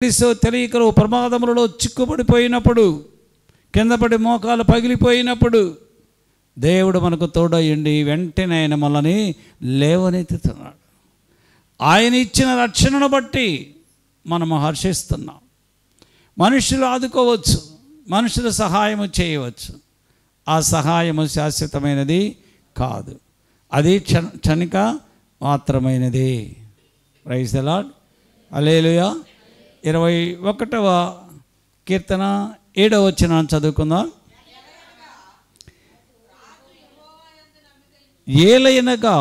తెలియకలు ప్రమాదములలో చిక్కుపడిపోయినప్పుడు, కిందపడి మోకాలు పగిలిపోయినప్పుడు దేవుడు మనకు తోడయ్యండి వెంటనే ఆయన మనల్ని లేవనెత్తుతున్నాడు. ఆయన ఇచ్చిన రక్షణను బట్టి మనము హర్షిస్తున్నాం. మనుషులు ఆదుకోవచ్చు, మనుషులు సహాయము చేయవచ్చు, ఆ సహాయము శాశ్వతమైనది కాదు, అది క్షణిక మాత్రమైనది. Praise the lord. హల్లెలూయా. 21వ కీర్తన 7వ వచనం చదువుకుందాం. ఏలయనగా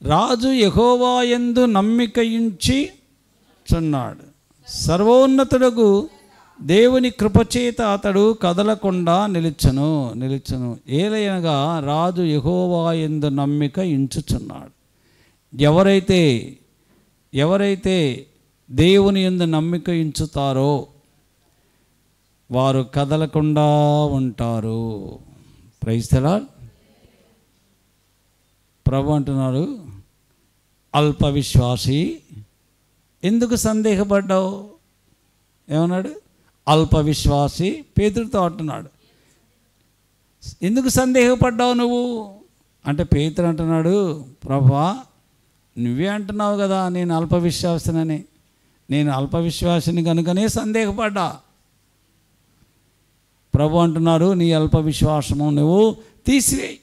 రాజు యెహోవా యందు నమ్మికయుంచి చున్నాడు. సర్వోన్నతుడగు దేవుని కృపచేత అతడు కదలకుండా నిలుచును. ఏలయనగా రాజు యెహోవా యందు నమ్మిక ఉంచుచున్నాడు. ఎవరైతే దేవుని యందు నమ్మిక ఉంచుతారో వారు కదలకుండా ఉంటారు. Praise the lord. ప్రభు అంటున్నాడు, అల్ప విశ్వాసి ఎందుకు సందేహపడ్డావు? ఏమన్నాడు? అల్ప విశ్వాసి. పేతురుతో అంటున్నాడు, ఎందుకు సందేహపడ్డావు నువ్వు అంటే, పేతురు అంటున్నాడు, ప్రభువా నువ్వే అంటున్నావు కదా నేను అల్ప విశ్వాసినని. నేను అల్ప విశ్వాసిని కనుకనే సందేహపడ్డా. ప్రభు అంటున్నారు, నీ అల్ప విశ్వాసము నువ్వు తీసివేయి.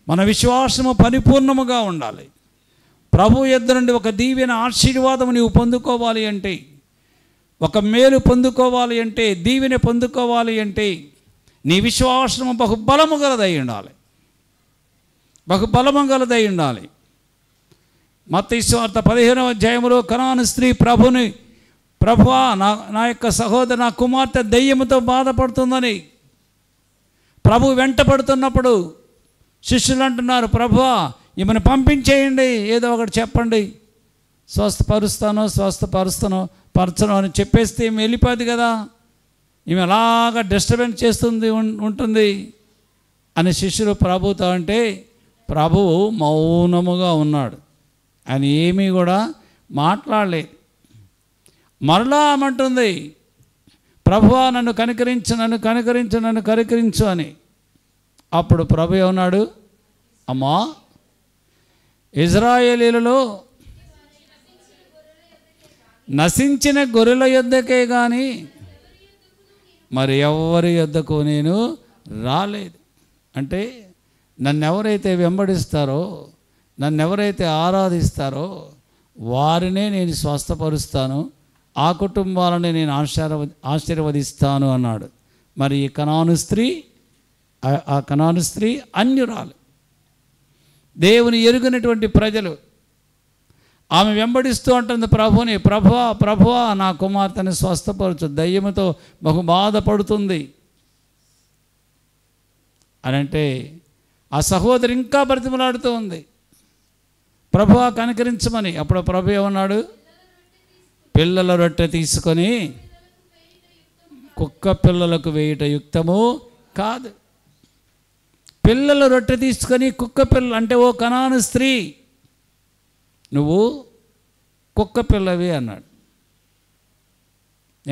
మన విశ్వాసము పరిపూర్ణముగా ఉండాలి. ప్రభు యొద్ద నుండి ఒక దీవెన ఆశీర్వాదం నీవు పొందుకోవాలి అంటే, ఒక మేలు పొందుకోవాలి అంటే, దీవెన పొందుకోవాలి అంటే నీ విశ్వాసము బహుబలము గలదై ఉండాలి. బహుబలము గలదై ఉండాలి. మత్తయి సువార్త 15వ అధ్యాయములో కనాను స్త్రీ ప్రభువా నా యొక్క సహోదరు నా కుమార్తె దెయ్యముతో బాధపడుతుందని ప్రభు వెంట పడుతున్నప్పుడు శిష్యులు అంటున్నారు, ప్రభువా ఈమెను పంపించేయండి, ఏదో ఒకటి చెప్పండి, స్వస్థపరుస్తాను అని చెప్పేస్తే ఈమె వెళ్ళిపోద్ది కదా, ఈమె అలాగా డిస్టర్బెన్స్ చేస్తుంది ఉంటుంది అని శిష్యులు ప్రభుతో అంటే ప్రభువు మౌనముగా ఉన్నాడు. ఆయన ఏమీ కూడా మాట్లాడలేదు. మరలా ఆమంటుంది, ప్రభువా నన్ను కనికరించు అని. అప్పుడు ప్రభు ఏమన్నాడు, అమ్మా ఇజ్రాయేలీలలో నశించిన గొర్రెల యొద్దకే కానీ మరి ఎవరి యొద్దకు నేను రాలేదు. అంటే నన్నెవరైతే వెంబడిస్తారో, నన్నెవరైతే ఆరాధిస్తారో వారినే నేను స్వస్థపరుస్తాను, ఆ కుటుంబాలని నేను ఆశీర్వదిస్తాను అన్నాడు. మరి ఈ కనాను స్త్రీ అన్యురాలు, దేవుని ఎరుగనటువంటి ప్రజలు. ఆమె వెంబడిస్తూ ఉంటుంది ప్రభుని, ప్రభువా నా కుమార్తెని స్వస్థపరచు, దయ్యముతో బహు బాధపడుతుంది అని అంటే ఆ సహోదరి ఇంకా బ్రతిమలాడుతూ ఉంది, ప్రభువా కనికరించమని. అప్పుడు ప్రభు ఏమన్నాడు, పిల్లల రొట్టె తీసుకొని కుక్క పిల్లలకు వేయుట యుక్తము కాదు. పిల్లల రొట్టె తీసుకొని కుక్క పిల్ల అంటే, ఓ కనాను స్త్రీ నువ్వు కుక్క పిల్లవి అన్నాడు.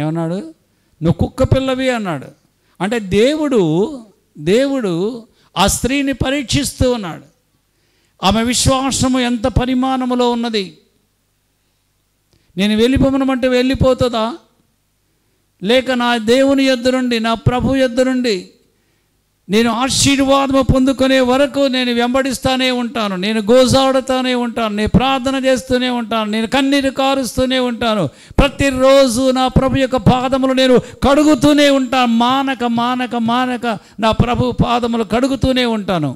ఏమన్నాడు? నువ్వు కుక్క పిల్లవి అన్నాడు. అంటే దేవుడు ఆ స్త్రీని పరీక్షిస్తూ ఉన్నాడు. ఆమె విశ్వాసము ఎంత పరిమాణములో ఉన్నది. నేను వెళ్ళిపోమనమంటే వెళ్ళిపోతుందా, లేక నా దేవుని యొద్ద నుండి, నా ప్రభు యొద్ద నుండి నేను ఆశీర్వాదము పొందుకునే వరకు నేను వెంబడిస్తూనే ఉంటాను, నేను గోజాడుతూనే ఉంటాను, నేను ప్రార్థన చేస్తూనే ఉంటాను, నేను కన్నీరు కారుస్తూనే ఉంటాను, ప్రతిరోజు నా ప్రభు యొక్క పాదములు నేను కడుగుతూనే ఉంటాను, మానక నా ప్రభు పాదములు కడుగుతూనే ఉంటాను.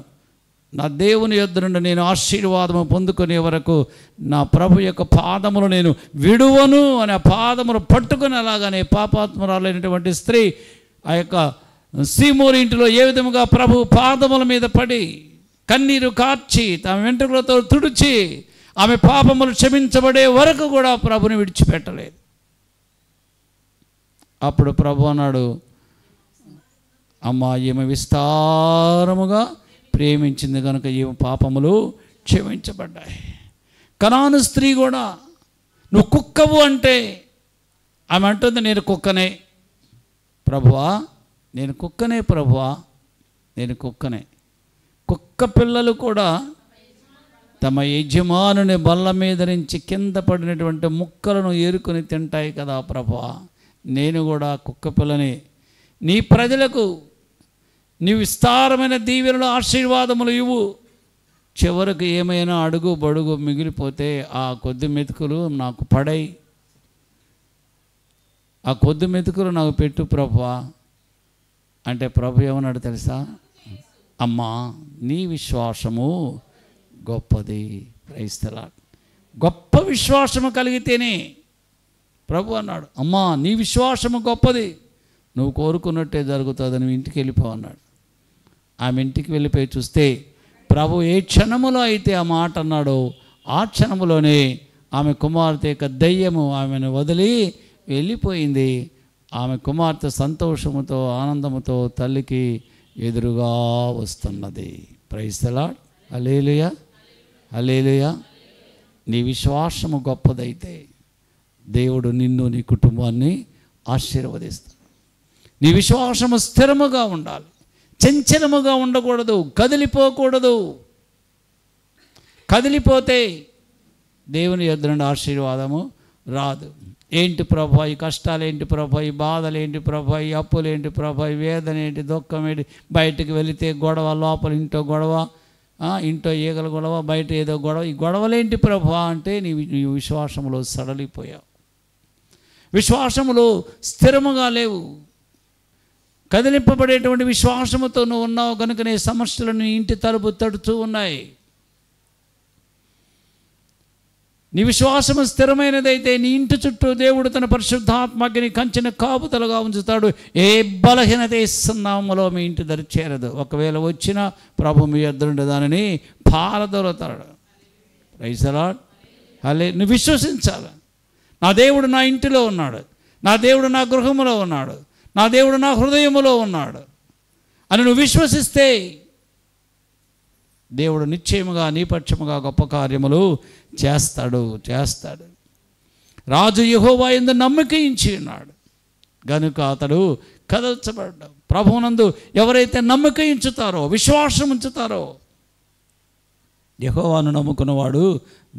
నా దేవుని యొద్ద నుండి నేను ఆశీర్వాదము పొందుకునే వరకు నా ప్రభు యొక్క పాదములు నేను విడువను అని ఆ పాదములు పట్టుకుని, అలాగనే పాపాత్మురాలైనటువంటి స్త్రీ ఆ యొక్క సీమోరు ఇంటిలో ఏ విధముగా ప్రభు పాదముల మీద పడి కన్నీరు కార్చి తమ వెంట్రుకలతో తుడిచి ఆమె పాపములు క్షమించబడే వరకు కూడా ప్రభుని విడిచిపెట్టలేదు. అప్పుడు ప్రభు అన్నాడు, అమ్మా ఈమె విస్తారముగా ప్రేమించింది కనుక ఈమె పాపములు క్షమించబడ్డాయి. కనాను స్త్రీ కూడా నువ్వు కుక్కవు అంటే ఆమె అంటుంది, నేను కుక్కనే ప్రభువా, నేను కుక్కనే ప్రభువా, నేను కుక్కనే. కుక్క పిల్లలు కూడా తమ యజమానుని బల్ల మీద నుంచి కింద పడినటువంటి ముక్కలను ఏరుకొని తింటాయి కదా ప్రభువా, నేను కూడా కుక్క పిల్లని. నీ ప్రజలకు నీ విస్తారమైన దీవెనలు ఆశీర్వాదములు ఇవ్వు. చివరికి ఏమైనా అడుగు బడుగు మిగిలిపోతే ఆ కొద్ది మెతుకులు నాకు పడై, ఆ కొద్ది మెతుకులు నాకు పెట్టు ప్రభువా అంటే ప్రభు ఏమన్నాడు తెలుసా? అమ్మా, నీ విశ్వాసము గొప్పది. Praise the lord. గొప్ప విశ్వాసము కలిగితేనే ప్రభు అన్నాడు, అమ్మా నీ విశ్వాసము గొప్పది, నువ్వు కోరుకున్నట్టే జరుగుతుంది, నువ్వు ఇంటికి వెళ్ళిపో అన్నాడు. ఆమె ఇంటికి వెళ్ళిపోయి చూస్తే ప్రభు ఏ క్షణములో అయితే ఆ మాట అన్నాడో ఆ క్షణములోనే ఆమె కుమార్తె యొక్క దయ్యము ఆమెను వదిలి వెళ్ళిపోయింది. ఆమె కుమార్తె సంతోషముతో ఆనందముతో తల్లికి ఎదురుగా వస్తున్నది. Praise the lord. హల్లెలూయా, హల్లెలూయా. నీ విశ్వాసము గొప్పదైతే దేవుడు నిన్ను నీ కుటుంబాన్ని ఆశీర్వదిస్తాడు. నీ విశ్వాసము స్థిరముగా ఉండాలి, చంచలముగా ఉండకూడదు, కదిలిపోకూడదు. కదిలిపోతే దేవుని యొద్ద నుండి ఆశీర్వాదము రాదు. ఏంటి ప్రభా ఈ కష్టాలు, ఏంటి ప్రభా ఈ బాధలు, ఏంటి ప్రభా ఈ అప్పులు, ఏంటి ప్రభా ఈ వేదన, ఏంటి దుఃఖం, ఏంటి బయటికి వెళితే గొడవ, లోపల ఇంట్లో గొడవ, ఇంట్లో ఈగల గొడవ, బయట ఏదో గొడవ, ఈ గొడవలేంటి ప్రభా అంటే నీ విశ్వాసములో సడలిపోయావు, విశ్వాసములో స్థిరముగా లేవు. కదిలింపబడేటువంటి విశ్వాసముతో నువ్వు ఉన్నావు కనుకనే సమస్యలు నీ ఇంటి తలుపు తడుతూ ఉన్నాయి. నీ విశ్వాసము స్థిరమైనదైతే నీ ఇంటి చుట్టూ దేవుడు తన పరిశుద్ధాత్మని కంచెన కాపుదలుగా ఉంచుతాడు. ఏ బలహీనత ఇస్తున్నాములో మీ ఇంటి దరి చేరదు. ఒకవేళ వచ్చినా ప్రభు మీ యొద్ద దానిని పారదోలుతాడు. Praise the lord. హల్లెలూయా. నువ్వు విశ్వసించాలి, నా దేవుడు నా ఇంటిలో ఉన్నాడు, నా దేవుడు నా గృహములో ఉన్నాడు, నా దేవుడు నా హృదయములో ఉన్నాడు అని నువ్వు విశ్వసిస్తే దేవుడు నిశ్చయముగా నీ పక్షముగా గొప్ప కార్యములు చేస్తాడు. రాజు యెహోవా యందు నమ్మిక ఉంచి ఉన్నాడు గనుక అతడు కదల్చబడ్డాడు. ప్రభువునందు ఎవరైతే నమ్మిక ఉంచుతారో, విశ్వాసం ఉంచుతారో, యెహోవాను నమ్ముకున్నవాడు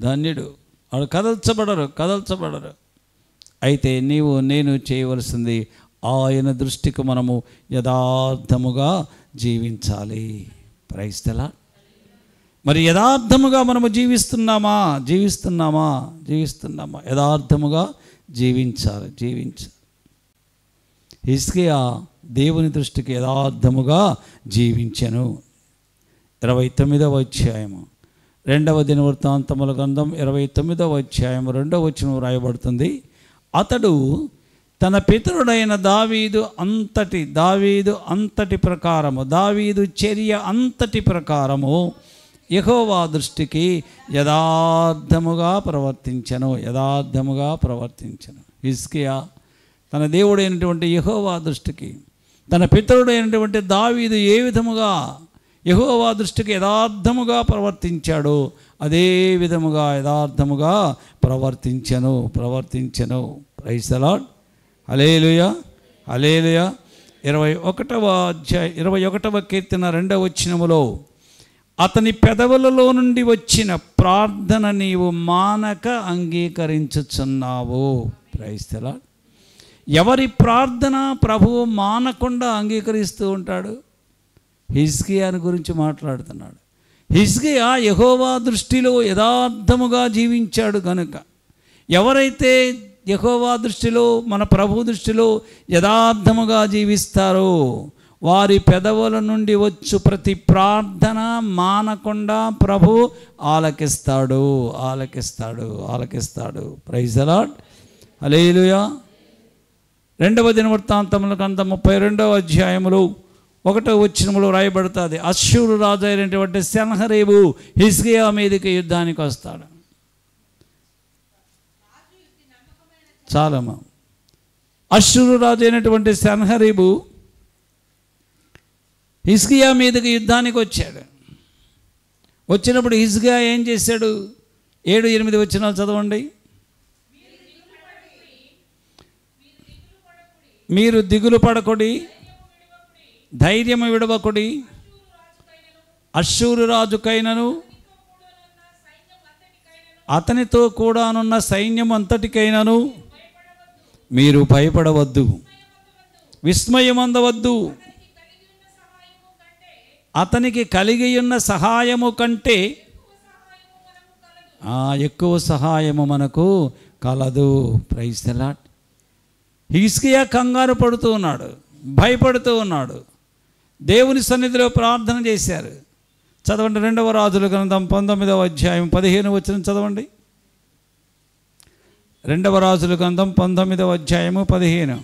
ధన్యుడు. వాడు కదల్చబడరు. అయితే నీవు నేను చేయవలసింది ఆయన దృష్టికి మనము యథార్థముగా జీవించాలి. Praise the lord. మరి యథార్థముగా మనము జీవిస్తున్నామా? యథార్థముగా జీవించాలి. హిజ్కియా దేవుని దృష్టికి యథార్థముగా జీవించెను. 29వ అధ్యాయము 2వ దినవృత్తాంతముల గ్రంథం 29వ అధ్యాయం 2వ వచనం రాయబడుతుంది. అతడు తన పితరుడైన దావీదు అంతటి ప్రకారము, దావీదు చర్య అంతటి ప్రకారము యెహోవా దృష్టికి యథార్థముగా ప్రవర్తించెను. హిజ్కియా తన దేవుడైనటువంటి యెహోవా దృష్టికి, తన పితరుడైనటువంటి దావీదు ఏ విధముగా యెహోవా దృష్టికి యథార్థముగా ప్రవర్తించాడో అదే విధముగా యథార్థముగా ప్రవర్తించెను. Praise the lord. హల్లెలూయా. 21వ కీర్తన 2వ వచనములో అతని పెదవులలో నుండి వచ్చిన ప్రార్థన నీవు మానక అంగీకరించుచున్నావు. Praise the lord. ఎవరి ప్రార్థన ప్రభువు మానకుండా అంగీకరిస్తూ ఉంటాడు? హిజ్కియాని గురించి మాట్లాడుతున్నాడు. హిజ్కియా యెహోవా దృష్టిలో యథార్థముగా జీవించాడు గనుక, ఎవరైతే యెహోవా దృష్టిలో, మన ప్రభు దృష్టిలో యథార్థముగా జీవిస్తారో వారి పెదవుల నుండి వచ్చు ప్రతి ప్రార్థన మానకుండా ప్రభు ఆలకిస్తాడు. Praise the lord. హల్లెలూయా. 2వ దినవృత్తాంతముల గ్రంథం 32వ అధ్యాయములో 1వ వచనములో రాయబడుతుంది. అష్షూరు రాజు అయినటువంటి సెనహరీబు హిజ్కియా మీదకి యుద్ధానికి వస్తాడు. చాలమ్మా. అష్షూరు రాజు అయినటువంటి సెనహరీబు హిజ్కియా మీదకి యుద్ధానికి వచ్చాడు. వచ్చినప్పుడు హిజ్కియా ఏం చేశాడు? 7-8 వచనాలు చదవండి. మీరు దిగులు పడకుడి, ధైర్యము విడవకుడి. అష్షూరు రాజుకైనను అతనితో కూడానున్న సైన్యం అంతటికైనను మీరు భయపడవద్దు, విస్మయమందవద్దు. అతనికి కలిగి ఉన్న సహాయము కంటే ఎక్కువ సహాయము మనకు కలదు. Praise the lord. హిజ్కియా కంగారు పడుతూ ఉన్నాడు, భయపడుతూ ఉన్నాడు. దేవుని సన్నిధిలో ప్రార్థన చేశారు. చదవండి 2వ రాజుల గ్రంథం 19వ అధ్యాయం 15 వచనం చదవండి. 2వ రాజుల గ్రంథం 19వ అధ్యాయము 15.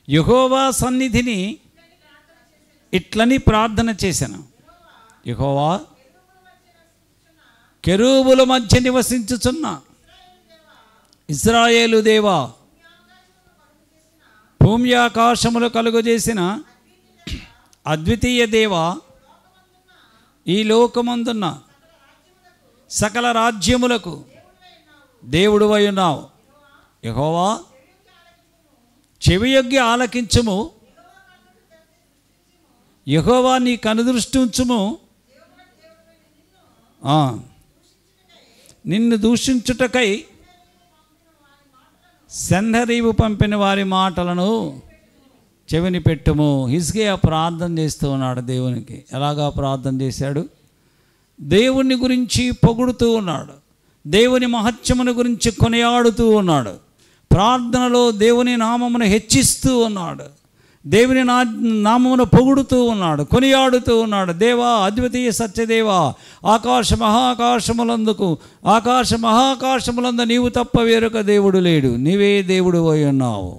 యెహోవా సన్నిధిని ఇట్లని ప్రార్థన చేశాను. యెహోవా కెరూబుల మధ్య నివసించుచున్న ఇశ్రాయేలు దేవా, భూమి ఆకాశములు కలుగజేసిన అద్వితీయ దేవా, ఈ లోకమందున్న సకల రాజ్యములకు దేవుడువై ఉన్నావు. యెహోవా చెవియొగ్గి ఆలకించుము, యెహోవా నీ కనుదృష్టి ఉంచుము. నిన్ను దూషించుటకై సెన్హరీబు పంపిన వారి మాటలను చెవిని పెట్టుము. హిజ్కియా ప్రార్థన చేస్తూ ఉన్నాడు దేవునికి. ఎలాగా ప్రార్థన చేశాడు? దేవుని గురించి పొగుడుతూ ఉన్నాడు, దేవుని మహత్యమును గురించి కొనియాడుతూ ఉన్నాడు, ప్రార్థనలో దేవుని నామమును హెచ్చిస్తూ ఉన్నాడు, దేవుని నామమును పొగుడుతూ ఉన్నాడు, కొనియాడుతూ ఉన్నాడు. దేవా, అద్వితీయ సత్యదేవా, ఆకాశ మహాకాశములందు నీవు తప్ప వేరొక దేవుడు లేడు, నీవే దేవుడు అయి ఉన్నావు.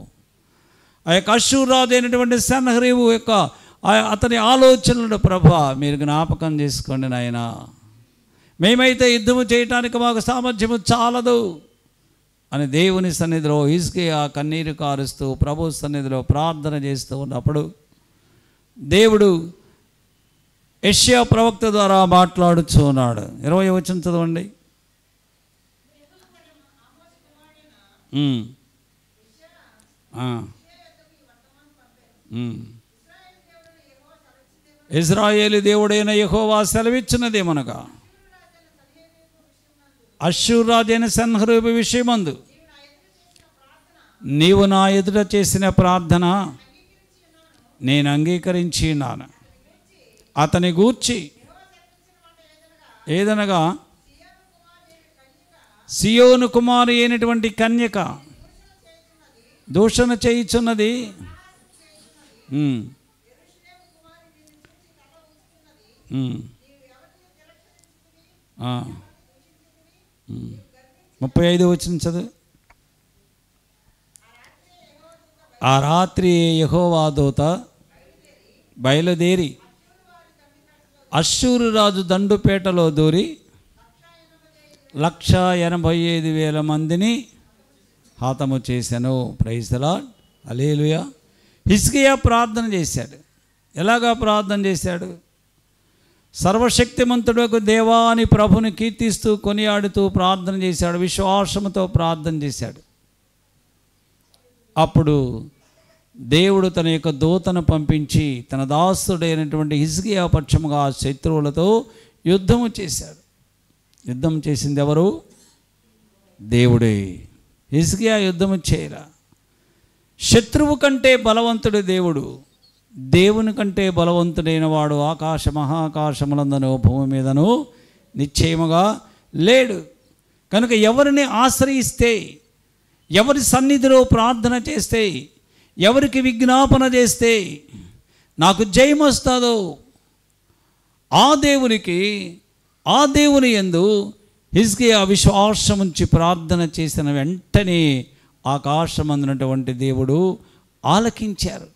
ఆ యొక్క అష్షూరు రాజు అయినటువంటి సెన్హరీబు యొక్క అతని ఆలోచనలు ప్రభా మీరు జ్ఞాపకం చేసుకోండి నాయనా. మేమైతే యుద్ధము చేయటానికి మాకు సామర్థ్యము చాలదు అని దేవుని సన్నిధిలో హిజ్కియా కన్నీరు కారుస్తూ ప్రభు సన్నిధిలో ప్రార్థన చేస్తూ ఉన్నప్పుడు దేవుడు యెషయా ప్రవక్త ద్వారా మాట్లాడుతూ ఉన్నాడు. 20వ వచనం చదవండి. ఇశ్రాయేలు దేవుడైన యెహోవా సెలవిచ్చినదేమనగా, అష్షూరు రాజైన సెన్హరీబు విషయమందు నీవు నా ఎదుట చేసిన ప్రార్థన నేను అంగీకరించి ఉన్నాను. అతని గూర్చి ఏదనగా సియోను కుమారి అయినటువంటి కన్యక దూషణ చేయుచున్నది, ఆ 35 వచనం చదువు. ఆ రాత్రి యెహోవా దూత బయలుదేరి అష్షూరు రాజు దండుపేటలో దూరి 185,000 మందిని హతము చేశాను. ప్రైజ్ ది లార్డ్, హల్లెలూయా. హిజ్కియా ప్రార్థన చేశాడు. ఎలాగా ప్రార్థన చేశాడు? సర్వశక్తిమంతుడకు దేవా అని ప్రభుని కీర్తిస్తూ కొనియాడుతూ ప్రార్థన చేశాడు, విశ్వాసముతో ప్రార్థన చేశాడు. అప్పుడు దేవుడు తన యొక్క దూతను పంపించి తన దాసుడైనటువంటి హిజ్కియా పక్షముగా శత్రువులతో యుద్ధము చేశాడు. యుద్ధం చేసింది ఎవరు? దేవుడే. హిజ్కియా యుద్ధము చేయరా. శత్రువు కంటే బలవంతుడు దేవుడు. దేవుని కంటే బలవంతుడైన వాడు ఆకాశ మహాకాశములందనూ భూమి మీదను నిశ్చయముగా లేడు. కనుక ఎవరిని ఆశ్రయిస్తే, ఎవరి సన్నిధిలో ప్రార్థన చేస్తే, ఎవరికి విజ్ఞాపన చేస్తే నాకు జయం వస్తుందో ఆ దేవుని యందు హిజ్కియా విశ్వాసం ఉంచి ప్రార్థన చేసిన వెంటనే ఆకాశమందునటువంటి దేవుడు ఆలకించారు.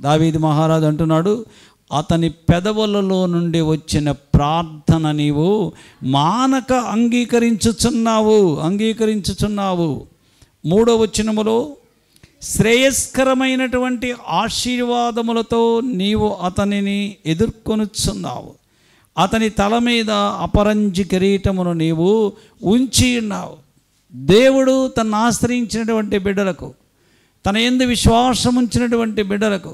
దావీదు మహారాజు అంటున్నాడు, అతని పెదవులలో నుండి వచ్చిన ప్రార్థన నీవు మానక అంగీకరించుచున్నావు. 3వ వచనములో శ్రేయస్కరమైనటువంటి ఆశీర్వాదములతో నీవు అతనిని ఎదుర్కొనుచున్నావు. అతని తల మీద అపరంజి కిరీటమును నీవు ఉంచి ఉన్నావు. దేవుడు తను ఆశ్రయించినటువంటి బిడ్డలకు, తన యందు విశ్వాసం ఉంచినటువంటి బిడ్డలకు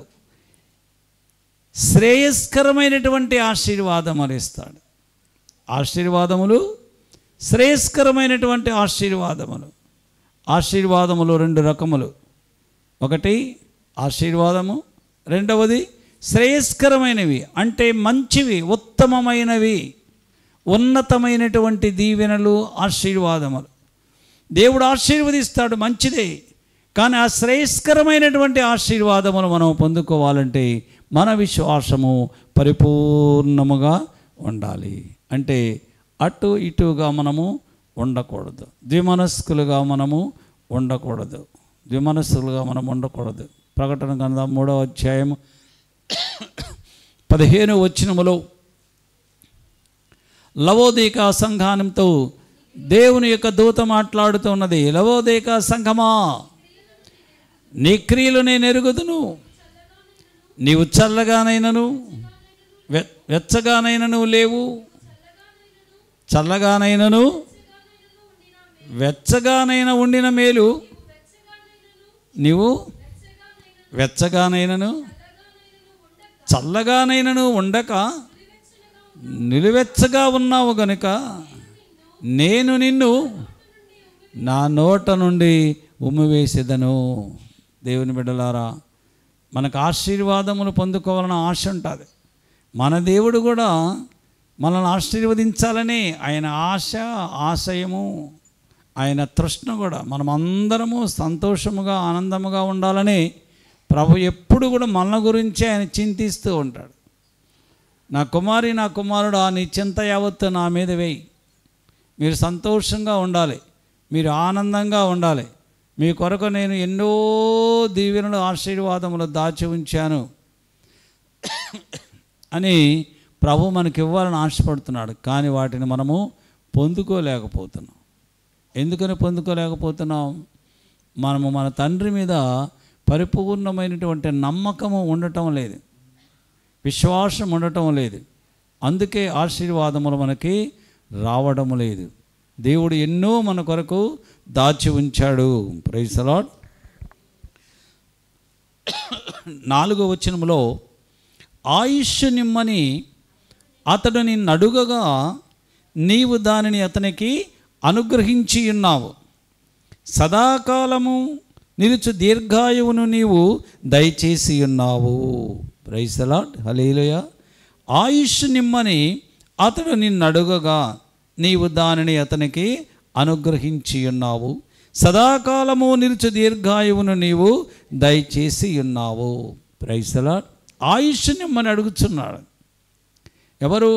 శ్రేయస్కరమైనటువంటి ఆశీర్వాదములు ఇస్తాడు. ఆశీర్వాదములు, శ్రేయస్కరమైనటువంటి ఆశీర్వాదములు. ఆశీర్వాదములు రెండు రకములు. ఒకటి ఆశీర్వాదము, రెండవది శ్రేయస్కరమైనవి, అంటే మంచివి, ఉత్తమమైనవి, ఉన్నతమైనటువంటి దీవెనలు, ఆశీర్వాదములు. దేవుడు ఆశీర్వదిస్తాడు, మంచిదే. కానీ ఆ శ్రేయస్కరమైనటువంటి ఆశీర్వాదములు మనం పొందుకోవాలంటే మన విశ్వాసము పరిపూర్ణముగా ఉండాలి. అంటే అటు ఇటుగా మనము ఉండకూడదు, ద్విమనస్కులుగా మనము ఉండకూడదు, ద్విమనస్కులుగా మనం ఉండకూడదు. ప్రకటన గ్రంథం 3వ అధ్యాయం 15వ వచనములో లవోదికా సంఘంతో దేవుని యొక్క దూత మాట్లాడుతూ ఉన్నది. లవోదికా సంఘమా, నీ క్రియలు నేను ఎరుగుదును, నీవు చల్లగానైనను వెచ్చగానైనను లేవు, చల్లగానైనను వెచ్చగానైనా ఉండిన మేలు, నీవు వెచ్చగానైనను చల్లగానైనను ఉండక నిలువెచ్చగా ఉన్నావు గనుక నేను నిన్ను నా నోట నుండి ఉమ్మివేసేదను. దేవుని బిడ్డలారా, మనకు ఆశీర్వాదములు పొందుకోవాలని ఆశ ఉంటుంది. మన దేవుడు కూడా మనల్ని ఆశీర్వదించాలని ఆయన ఆశ, ఆశయము, ఆయన తృష్ణ కూడా మనమందరము సంతోషముగా ఆనందముగా ఉండాలని ప్రభు ఎప్పుడు కూడా మన గురించి ఆయన చింతిస్తూ ఉంటాడు. నా కుమారి, నా కుమారుడు, నీ చింత యావత్తు నా మీద వేయి. మీరు సంతోషంగా ఉండాలి, మీరు ఆనందంగా ఉండాలి. మీ కొరకు నేను ఎన్నో దీవెనలు, ఆశీర్వాదములు దాచి ఉంచాను అని ప్రభు మనకి ఇవ్వాలని ఆశపడుతున్నాడు. కానీ వాటిని మనము పొందుకోలేకపోతున్నాం. ఎందుకని పొందుకోలేకపోతున్నాం? మనము మన తండ్రి మీద పరిపూర్ణమైనటువంటి నమ్మకము ఉండటం లేదు, విశ్వాసం ఉండటం లేదు. అందుకే ఆశీర్వాదములు మనకి రావడం లేదు. దేవుడు ఎన్నో మన కొరకు దాచి ఉంచాడు. Praise the lord. 4వ వచనములో ఆయుష్ నిమ్మని అతడు నిన్ను అడుగగా నీవు దానిని అతనికి అనుగ్రహించి ఉన్నావు, సదాకాలము నిలుచు దీర్ఘాయువును నీవు దయచేసి ఉన్నావు. Praise the lord. హల్లెలూయా. ఆయుష్ నిమ్మని అతడు నిన్ను అడుగగా నీవు దానిని అతనికి అనుగ్రహించి ఉన్నావు, సదాకాలము నిలుచు దీర్ఘాయువును నీవు దయచేసి ఉన్నావు. Praise the lord. ఆయుష్ నిమ్మని అడుగుతున్నాడు. ఎవరు?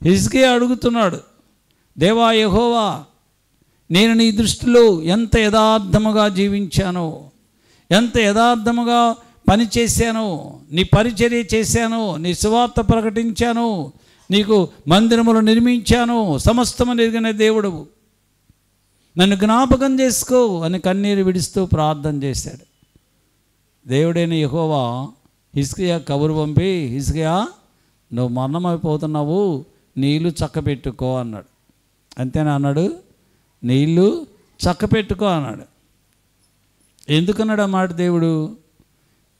హిజ్కియా అడుగుతున్నాడు. దేవా యెహోవా, నేను నీ దృష్టిలో ఎంత యథార్థముగా జీవించానో, ఎంత యథార్థముగా పనిచేశానో, నీ పరిచర్య చేశాను, నీ సువార్త ప్రకటించాను, నీకు మందిరములు నిర్మించాను, సమస్తము ఎరిగిన దేవుడవు, నన్ను జ్ఞాపకం చేసుకో అని కన్నీరు విడుస్తూ ప్రార్థన చేశాడు. దేవుడైన యెహోవా హిజ్కియా కబురు పంపి, హిజ్కియా నువ్వు మరణమైపోతున్నావు, నీ ఇల్లు చక్కబెట్టుకో అన్నాడు. అంతేనా అన్నాడు? నీ ఇల్లు చక్కబెట్టుకో అన్నాడు. ఎందుకన్నాడు ఆ మాట దేవుడు?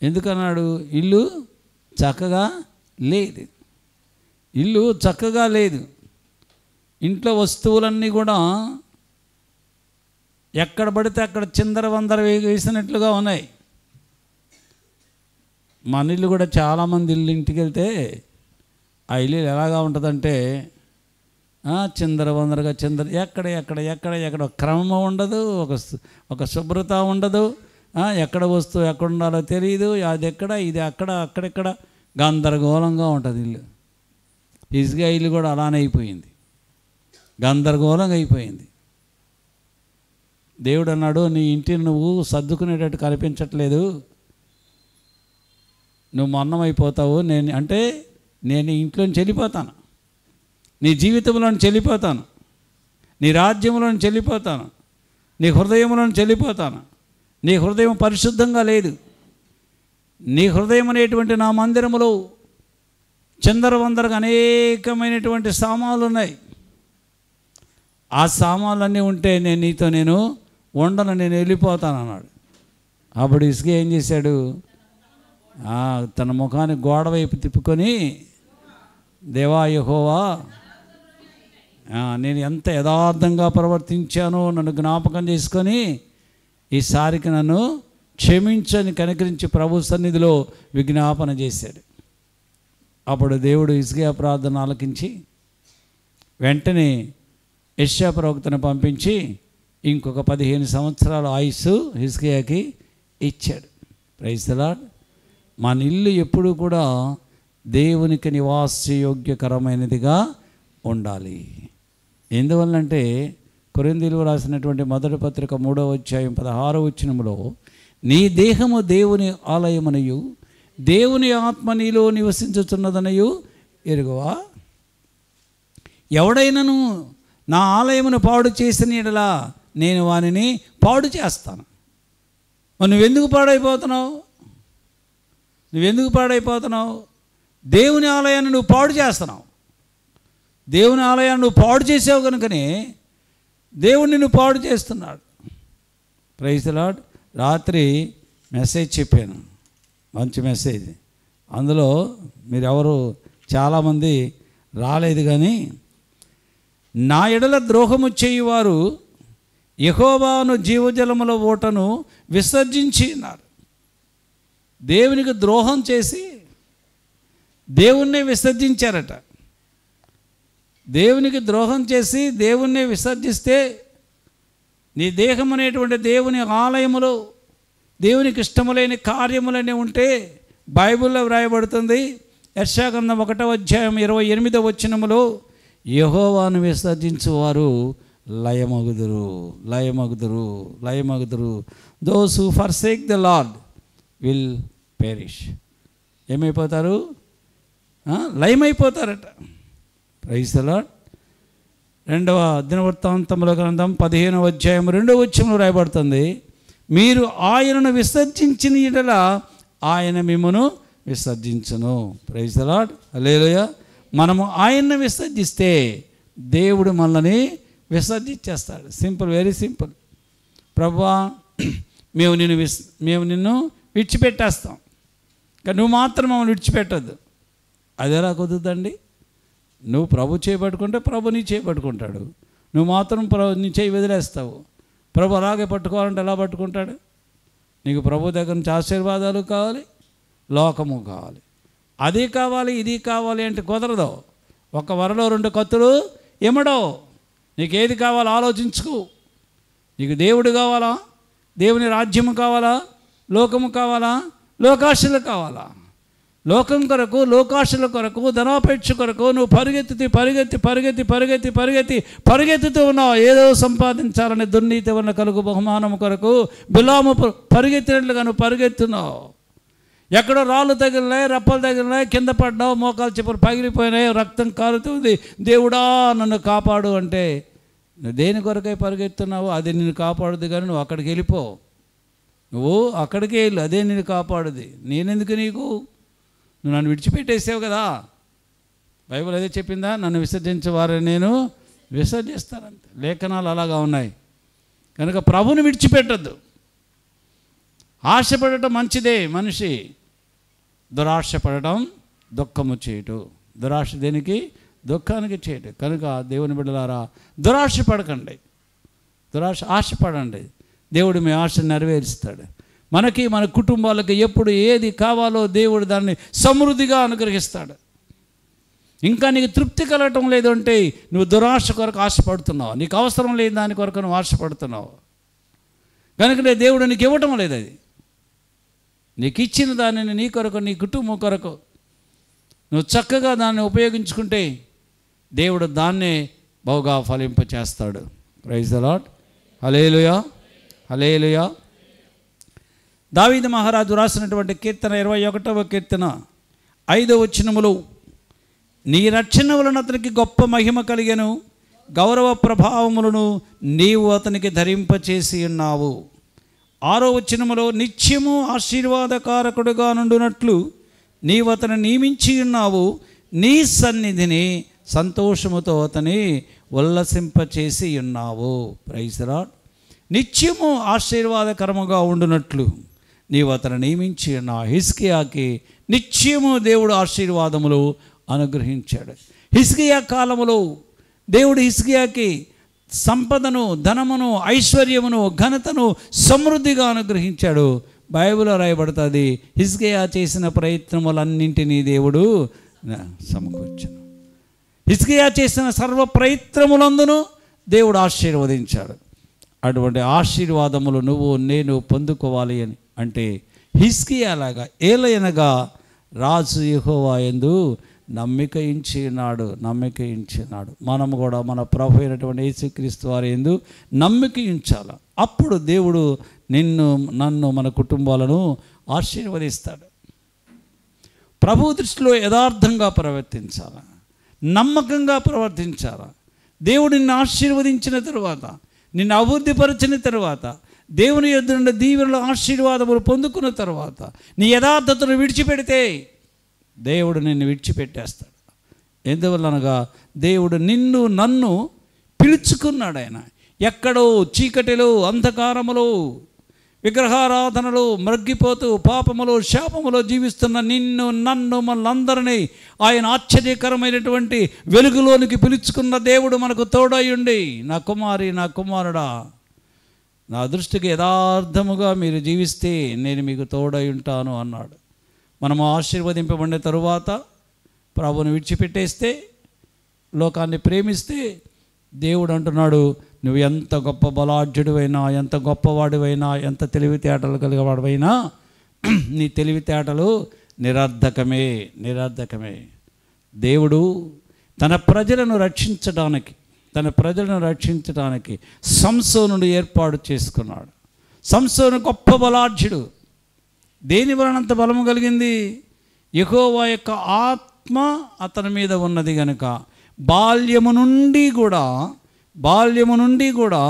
ఎందుకన్నాడు? ఇల్లు చక్కగా లేదు, ఇల్లు చక్కగా లేదు. ఇంట్లో వస్తువులన్నీ కూడా ఎక్కడ పడితే అక్కడ చిందరవందర వేసినట్లుగా ఉన్నాయి. మన ఇల్లు కూడా చాలామంది ఇల్లు ఇంటికి వెళ్తే ఆ ఇల్లు ఎలాగా ఉంటుందంటే చిందరవందరగా ఎక్కడ క్రమం ఉండదు, ఒక శుభ్రత ఉండదు, ఎక్కడ వస్తువు ఎక్కడ ఉండాలో తెలియదు, అది ఎక్కడ ఇది అక్కడ అక్కడెక్కడ గందరగోళంగా ఉంటుంది ఇల్లు. హిజ్కియా ఇల్లు కూడా అలానే అయిపోయింది, గందరగోళంగా అయిపోయింది. దేవుడు అన్నాడు, నీ ఇంటిని నువ్వు సర్దుకునేటట్టు కనిపించట్లేదు, నువ్వు మరణమైపోతావు. నేను ఇంట్లోంచి వెళ్ళిపోతాను, నీ జీవితంలోంచి వెళ్ళిపోతాను, నీ రాజ్యంలోంచి వెళ్ళిపోతాను, నీ హృదయంలోంచి వెళ్ళిపోతాను. నీ హృదయం పరిశుద్ధంగా లేదు. నీ హృదయం అనేటువంటి నా మందిరములో చిందరవందరగా అనేకమైనటువంటి సామాన్లు ఉన్నాయి. ఆ సామాన్లన్నీ ఉంటే నేను ఉండను, నేను వెళ్ళిపోతాను అన్నాడు. అప్పుడు హిజ్కియా ఏం చేశాడు? తన ముఖాన్ని గోడ వైపు తిప్పుకొని, దేవా యెహోవా, నేను ఎంత యథార్థంగా ప్రవర్తించానో నన్ను జ్ఞాపకం చేసుకొని ఈసారికి నన్ను క్షమించని కనికరించి ప్రభు సన్నిధిలో విజ్ఞాపన చేశాడు. అప్పుడు దేవుడు హిజ్కియా ప్రార్థన ఆలకించి వెంటనే యెషయా ప్రవక్తను పంపించి ఇంకొక 15 సంవత్సరాల ఆయుస్సు హిజ్కియాకి ఇచ్చాడు. Praise the lord. మన ఇల్లు ఎప్పుడు కూడా దేవునికి నివాసయోగ్యకరమైనదిగా ఉండాలి. ఎందువల్లంటే కొరింథీయులకు రాసినటువంటి మొదటి పత్రిక 3వ అధ్యాయం 16వ వచనములో, నీ దేహము దేవుని ఆలయమనియు దేవుని ఆత్మ నీలో నివసించుచున్నదనియు ఎరుగవా? ఎవడైనను నా ఆలయమును పాడు చేసిన యెడల నేను వానిని పాడు చేస్తాను. నువ్వెందుకు పాడైపోతున్నావు? దేవుని ఆలయాన్ని నువ్వు పాడు చేస్తున్నావు. దేవుని ఆలయాన్ని నువ్వు పాడు చేసావు కనుకనే దేవుడిని నువ్వు పాడు చేస్తున్నాడు. Praise the lord. రాత్రి మెసేజ్ చెప్పాను, మంచి మెసేజ్. అందులో మీరెవరు చాలామంది రాలేదు, కానీ నా ఎడల ద్రోహము చేయువారు యెహోవాను జీవజలముల ఓటను విసర్జించి ఉన్నారు. దేవునికి ద్రోహం చేసి దేవుణ్ణి విసర్జించారట. దేవునికి ద్రోహం చేసి దేవుణ్ణి విసర్జిస్తే నీ దేహం అనేటువంటి దేవుని ఆలయములో దేవునికి ఇష్టములేని కార్యములనే ఉంటే బైబిల్లో వ్రాయబడుతుంది. యెషయా గ్రంథం 1వ అధ్యాయం 28వ వచనములో, యెహోవాను విసర్జించువారు లయమగుదురు. Those who forsake the lord will perish. ఏమైపోతారు? లయమైపోతారట. Praise the lord. 2వ దినవృత్తాంతముల గ్రంథం 15వ అధ్యాయం 2వ వచనంలో రాయబడుతుంది, మీరు ఆయనను విసర్జించిన యెడల ఆయన మిమ్మును విసర్జించును. Praise the lord. హల్లెలూయా. మనము ఆయన్ని విసర్జిస్తే దేవుడు మనల్ని విసర్జించేస్తాడు. Simple, very simple. ప్రభువా, మేము నిన్ను విడిచిపెట్టేస్తాం, కానీ నువ్వు మాత్రం మమ్మల్ని విడిచిపెట్టద్దు. అది ఎలా కుదురుతుందండి? నువ్వు ప్రభు చేయబట్టుకుంటే ప్రభు నీ చేయబట్టుకుంటాడు, నువ్వు మాత్రం నీ చేయి వదిలేస్తావు. ప్రభు అలాగే పట్టుకోవాలంటే ఎలా పట్టుకుంటాడు? నీకు ప్రభు దగ్గర నుంచి ఆశీర్వాదాలు కావాలి, లోకము కావాలి, అది కావాలి, ఇది కావాలి అంటే కుదరదు. ఒక వరలో 2 కత్తులు ఎమడో. నీకు ఏది కావాలో ఆలోచించుకో. నీకు దేవుడు కావాలా, దేవుని రాజ్యము కావాలా, లోకము కావాలా, లోకాశలు కావాలా? లోకం కొరకు, లోకాశల కొరకు, ధనాపేక్ష కొరకు నువ్వు పరిగెత్తుతూ ఉన్నావు. ఏదో సంపాదించాలని దుర్నీతి వలన కలుగు బహుమానం కొరకు బిలాము పరిగెత్తినట్లుగా నువ్వు పరిగెత్తున్నావు. ఎక్కడో రాళ్ళు తగిలినాయి, రప్పలు తగిలినాయి, కింద పడ్డావు, మోకాలు చెప్పులు పగిలిపోయినాయి, రక్తం కారుతుంది. దేవుడా నన్ను కాపాడు అంటే నువ్వు దేని కొరకై పరిగెత్తున్నావు? అది నిన్ను కాపాడుది. కానీ నువ్వు అక్కడికి వెళ్ళిపో, నువ్వు అక్కడికే వెళ్ళు, అదే నిన్ను కాపాడుది. నేనెందుకు నీకు? నువ్వు నన్ను విడిచిపెట్టేసావు కదా. బైబిల్ అదే చెప్పిందా? నన్ను విసర్జించేవారని నేను విసర్జిస్తానంతే. లేఖనాలు అలాగా ఉన్నాయి. కనుక ప్రభుని విడిచిపెట్టద్దు. ఆశపడటం మంచిదే, మనిషి దురాశపడటం దుఃఖము చేయటం. దురాశ దేనికి? దుఃఖానికి చేయటం. కనుక దేవుని బిడ్డలారా, దురాశ పడకండి, ఆశపడండి. దేవుడు మీ ఆశ నెరవేరుస్తాడు. మనకి, మన కుటుంబాలకు ఎప్పుడు ఏది కావాలో దేవుడు దాన్ని సమృద్ధిగా అనుగ్రహిస్తాడు. ఇంకా నీకు తృప్తి కలగటం లేదు అంటే నువ్వు దురాశ కొరకు ఆశపడుతున్నావు. నీకు అవసరం లేని దాని కొరకు నువ్వు ఆశపడుతున్నావు. కనుకనే దేవుడు నీకు ఇవ్వటం లేదు. అది నీకు ఇచ్చిన దానిని నీ కొరకు, నీ కుటుంబం కొరకు నువ్వు చక్కగా దాన్ని ఉపయోగించుకుంటే దేవుడు దాన్నే బహుగా ఫలింపచేస్తాడు. Praise the lord. హల్లెలూయా, హల్లెలూయా. దావీదు మహారాజు రాసినటువంటి కీర్తన 21వ కీర్తన 5వ వచనములో, నీ రక్షణ వలన అతనికి గొప్ప మహిమ కలిగెను, గౌరవ ప్రభావములను నీవు అతనికి ధరింపచేసి ఉన్నావు. 6వ వచనములో, నిత్యము ఆశీర్వాదకారకుడుగా నుండునట్లు నీవు అతను నియమించి ఉన్నావు, నీ సన్నిధిని సంతోషముతో అతని ఉల్లసింపచేసి ఉన్నావు. Praise the lord. నిత్యము ఆశీర్వాదకరముగా ఉండునట్లు నీవు అతను నియమించి ఉన్న హిజ్కియాకి నిత్యము దేవుడు ఆశీర్వాదములు అనుగ్రహించాడు. హిజ్కియా కాలములో దేవుడు హిజ్కియాకి సంపదను, ధనమును, ఐశ్వర్యమును, ఘనతను సమృద్ధిగా అనుగ్రహించాడు. బైబిల్లో రాయబడుతుంది, హిజ్కియా చేసిన ప్రయత్నములన్నింటినీ దేవుడు సమకూర్చాడు. హిజ్కియా చేసిన సర్వ ప్రయత్నములందును దేవుడు ఆశీర్వదించాడు. అటువంటి ఆశీర్వాదములు నువ్వు నేను పొందుకోవాలి అని అంటే హిజ్కియాలాగా ఏలయనగా రాజు యెహోవా యందు నమ్మిక ఉంచినాడు. మనము కూడా మన ప్రభు అయినటువంటి యేసుక్రీస్తు వారి యందు నమ్మిక ఉంచాలి. అప్పుడు దేవుడు నిన్ను, నన్ను, మన కుటుంబాలను ఆశీర్వదిస్తాడు. ప్రభు దృష్టిలో యథార్థంగా ప్రవర్తించాలి, నమ్మకంగా ప్రవర్తించాలి. దేవుడు నిన్ను ఆశీర్వదించిన తరువాత, నిన్ను అభివృద్ధిపరిచిన తర్వాత, దేవుని యొద్ద నుండి దీవెనల ఆశీర్వాదములు పొందుకున్న తర్వాత నీ యథార్థతను విడిచిపెడితే దేవుడు నిన్ను విడిచిపెట్టేస్తాడు. ఎందువల్లనగా దేవుడు నిన్ను, నన్ను పిలుచుకున్నాడు. ఆయన ఎక్కడో చీకటిలో, అంధకారములో, విగ్రహారాధనలో మగ్గిపోతూ పాపములో, శాపములో జీవిస్తున్న నిన్ను, నన్ను, మనందరినీ ఆయన ఆశ్చర్యకరమైనటువంటి వెలుగులోనికి పిలుచుకున్న దేవుడు మనకు తోడై ఉండి, నా కుమారి, నా కుమారుడా, నా దృష్టికి యథార్థముగా మీరు జీవిస్తే నేను మీకు తోడై ఉంటాను అన్నాడు. మనము ఆశీర్వదింపబడిన తరువాత ప్రభువును విడిచిపెట్టేస్తే, లోకాన్ని ప్రేమిస్తే దేవుడు అంటున్నాడు, నువ్వు ఎంత గొప్ప బలాఢ్యుడివైనా, ఎంత గొప్పవాడివైనా, ఎంత తెలివితేటలు కలిగేవాడివైనా నీ తెలివితేటలు నిరర్ధకమే. దేవుడు తన ప్రజలను రక్షించడానికి సంసోనును ఏర్పాటు చేసుకున్నాడు. సంసోను గొప్ప బలాఢ్యుడు. దేని వలన అంత బలము కలిగింది? యెహోవా యొక్క ఆత్మ అతని మీద ఉన్నది కనుక బాల్యము నుండి కూడా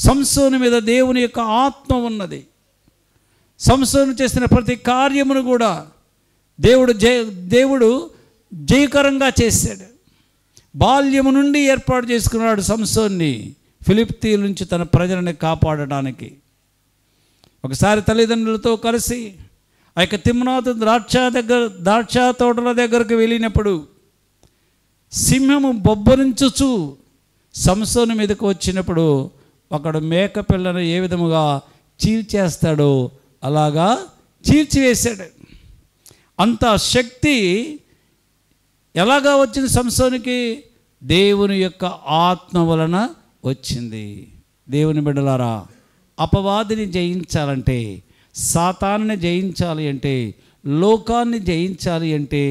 సంసోను మీద దేవుని యొక్క ఆత్మ ఉన్నది. సంసోను చేసిన ప్రతి కార్యమును కూడా దేవుడు జయకరంగా చేశాడు. బాల్యము నుండి ఏర్పాటు చేసుకున్నాడు సంసోన్ని ఫిలిష్తీయుల నుంచి తన ప్రజలను కాపాడడానికి. ఒకసారి తల్లిదండ్రులతో కలిసి ఆ యొక్క తిమ్నాతు ద్రాక్ష తోటల దగ్గరకు వెళ్ళినప్పుడు సింహము బొబ్బరించుచు సంసోను మీదకు వచ్చినప్పుడు ఒకడు మేక పిల్లను ఏ విధముగా చీల్చేస్తాడో అలాగా చీల్చివేశాడు. అంత శక్తి ఎలాగా వచ్చింది సంసోనుకి? దేవుని యొక్క ఆత్మ వలన వచ్చింది. దేవుని బిడ్డలారా, అపవాదిని జయించాలంటే, సాతాన్ని జయించాలి అంటే, లోకాన్ని జయించాలి అంటే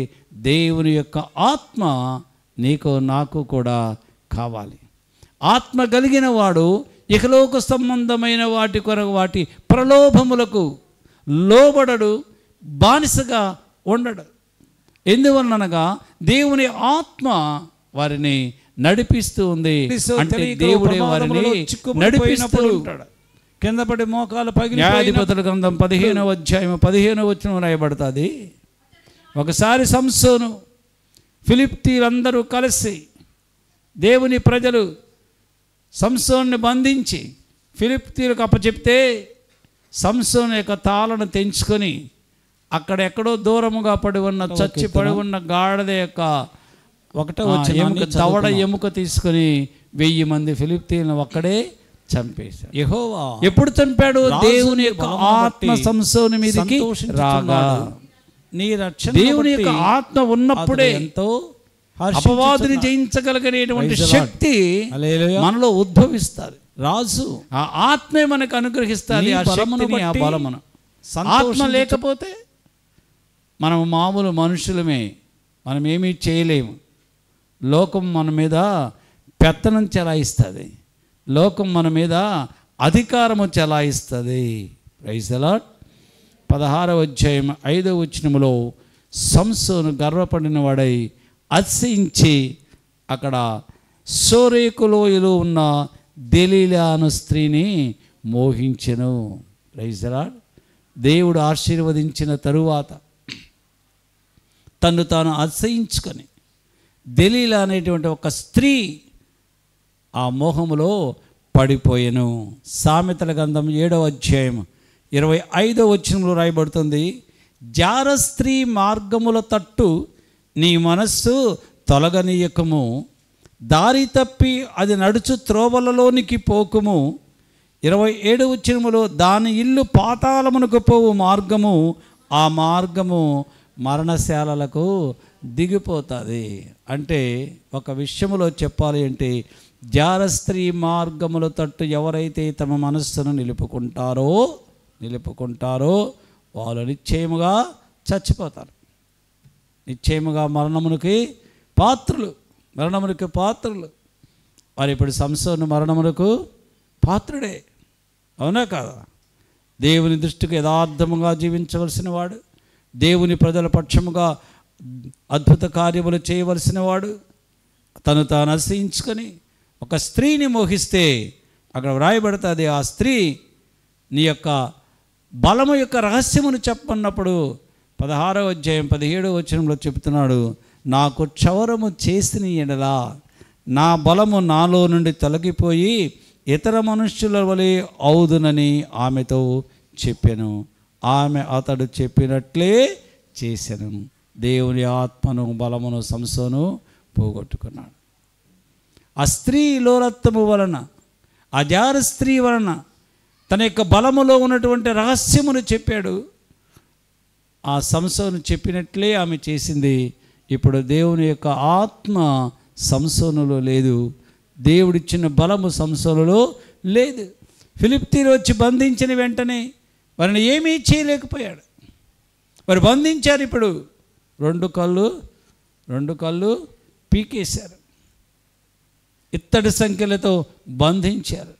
దేవుని యొక్క ఆత్మ నీకు నాకు కూడా కావాలి. ఆత్మ కలిగిన వాడు ఇహలోక సంబంధమైన వాటి కొరకు, వాటి ప్రలోభములకు లోబడడు, బానిసగా ఉండడు. ఎందువలనగా దేవుని ఆత్మ వారిని నడిపిస్తూ ఉంది. అంటే దేవుడే వారిని నడిపిస్తూ ఉంటాడు. కింద పడి మోకాలు పగిలి. న్యాయాధిపతుల గ్రంథం 15వ అధ్యాయం 15వ వచనం రాయబడుతుంది. ఒకసారి సంసోను ఫిలిష్తీయులందరూ కలిసి, దేవుని ప్రజలు సంసోన్ని బంధించి ఫిలిష్తీయులకు అప్పచెప్తే సంసోను యొక్క తాళను తెంచుకొని అక్కడెక్కడో దూరముగా పడి ఉన్న, చచ్చి పడి ఉన్న గాడిద యొక్క దవడ ఎముక తీసుకొని 1000 మంది ఫిలిష్తీయులను ఒక్కడే చంపేశాడు. యెహోవా ఎప్పుడు చంపాడు? దేవుని యొక్క ఆత్మ సంసోను మీదకి రాగా. నీ రక్షణ దేవుని యొక్క ఆత్మ ఉన్నప్పుడే ఎంతో అపవాదిని జయించగలిగినటువంటి శక్తి మనలో ఉద్భవిస్తుంది. రాజు ఆ ఆత్మే మనకు అనుగ్రహిస్తుంది. ఆ బలమును ఆత్మ లేకపోతే మనం మామూలు మనుషులమే, మనం ఏమీ చేయలేము. లోకం మన మీద పెత్తనం చెలాయిస్తుంది, లోకం మన మీద అధికారము చెలాయిస్తుంది. Praise the lord. 16వ అధ్యాయం 5వ వచనములో సంసోను గర్వపడిన వాడై అతిశయించి అక్కడ సోరేకు లోయలో ఉన్న దెలీలా అను స్త్రీని మోహించెను. Praise the lord. దేవుడు ఆశీర్వదించిన తరువాత తను తాను అతిశయించుకొని దెలీలా అనేటువంటి ఒక స్త్రీ ఆ మోహములో పడిపోయెను. సామెతల గ్రంథం 7వ అధ్యాయం 25వ వచనంలో రాయబడుతుంది, జార స్త్రీ మార్గముల తట్టు నీ మనస్సు తొలగనీయకము, దారి తప్పి అది నడుచు త్రోవలలోనికి పోకుము. 27వ వచనములో దాని ఇల్లు పాతాళమునకు పోవు మార్గము, ఆ మార్గము మరణశాలలకు దిగిపోతుంది. అంటే ఒక విషయంలో చెప్పాలి అంటే, జార స్త్రీ మార్గముల తట్టు ఎవరైతే తమ మనస్సును నిలుపుకుంటారో వాళ్ళు నిశ్చయముగా చచ్చిపోతారు. నిశ్చయముగా మరణమునికి పాత్రులు. వారు ఇప్పుడు సంసోను మరణమునకు పాత్రుడే, అవునా కాదా? దేవుని దృష్టికి యథార్థముగా జీవించవలసిన వాడు, దేవుని ప్రజల పక్షముగా అద్భుత కార్యములు చేయవలసిన వాడు, తను తాను అసహించుకొని ఒక స్త్రీని మోహిస్తే అక్కడ వ్రాయబడుతుంది, ఆ స్త్రీ నీ యొక్క బలము యొక్క రహస్యమును చెప్పన్నప్పుడు 16వ అధ్యాయం 17వ వచనంలో చెబుతున్నాడు, నాకు క్షవరము చేసిన ఎడలా నా బలము నాలో నుండి తొలగిపోయి ఇతర మనుష్యుల వలె అవుదునని ఆమెతో చెప్పాను. ఆమె అతడు చెప్పినట్లే చేశాను. దేవుని ఆత్మను బలమును సంసోను పోగొట్టుకున్నాడు. ఆ స్త్రీ లోలత్వము వలన, ఆ జార స్త్రీ వలన తన యొక్క బలములో ఉన్నటువంటి రహస్యమును చెప్పాడు. ఆ సంసోను చెప్పినట్లే ఆమె చేసింది. ఇప్పుడు దేవుని యొక్క ఆత్మ సంసోనులో లేదు, దేవుడిచ్చిన బలము సంసోనులో లేదు. ఫిలిష్తీయులు వచ్చి బంధించిన వెంటనే వారిని ఏమీ చేయలేకపోయాడు. వారు బంధించారు. ఇప్పుడు రెండు కళ్ళు పీకేశారు, ఇత్తడి సంఖ్యలతో బంధించారు,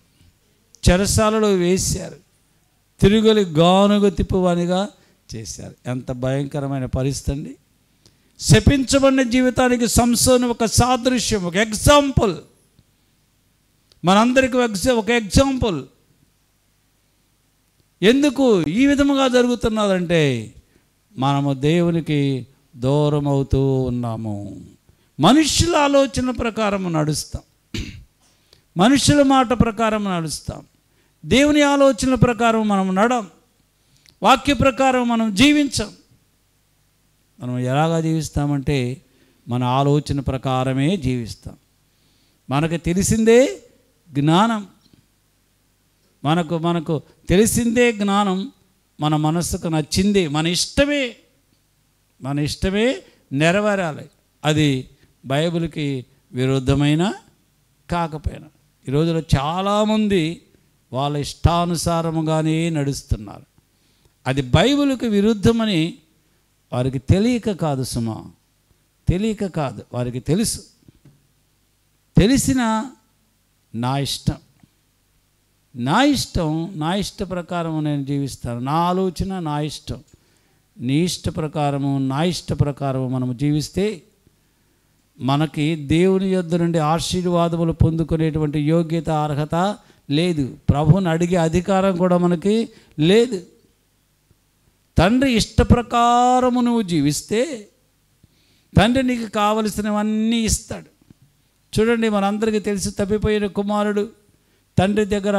చెరసాలలో వేశారు, తిరుగులు గానుగ తిప్పువానిగా చేశారు. ఎంత భయంకరమైన పరిస్థితి అండి. శపించబడిన జీవితానికి సంసోను ఒక సాదృశ్యం, ఒక ఎగ్జాంపుల్, మనందరికీ ఒక ఎగ్జాంపుల్. ఎందుకు ఈ విధముగా జరుగుతున్నదంటే, మనము దేవునికి దూరం అవుతూ ఉన్నాము. మనుషుల ఆలోచన ప్రకారం నడుస్తాం, మనుషుల మాట ప్రకారం నడుస్తాం, దేవుని ఆలోచనల ప్రకారం మనం నడం, వాక్య ప్రకారం మనం జీవించాం. మనం ఎలాగా జీవిస్తామంటే మన ఆలోచన ప్రకారమే జీవిస్తాం. మనకు తెలిసిందే జ్ఞానం, మనకు తెలిసిందే జ్ఞానం, మన మనసుకు నచ్చింది, మన ఇష్టమే నెరవేరాలి. అది బైబిల్కి విరుద్ధమైన కాకపోయినా. ఈ రోజులో చాలామంది వాళ్ళ ఇష్టానుసారముగానే నడుస్తున్నారు. అది బైబిల్కి విరుద్ధమని వారికి తెలియక కాదు సుమా, తెలియక కాదు, వారికి తెలుసు. తెలిసిన నా ఇష్ట ప్రకారం నేను జీవిస్తాను, నా ఆలోచన నా ఇష్టం, నీ ఇష్ట ప్రకారము నా ఇష్ట ప్రకారము మనము జీవిస్తే మనకి దేవుని యొద్ద నుండి ఆశీర్వాదములు పొందుకునేటువంటి యోగ్యత, అర్హత లేదు. ప్రభువుని అడిగే అధికారం కూడా మనకి లేదు. తండ్రి ఇష్ట ప్రకారము నువ్వు జీవిస్తే తండ్రి నీకు కావలసినవన్నీ ఇస్తాడు. చూడండి, మనందరికీ తెలిసి తప్పిపోయిన కుమారుడు తండ్రి దగ్గర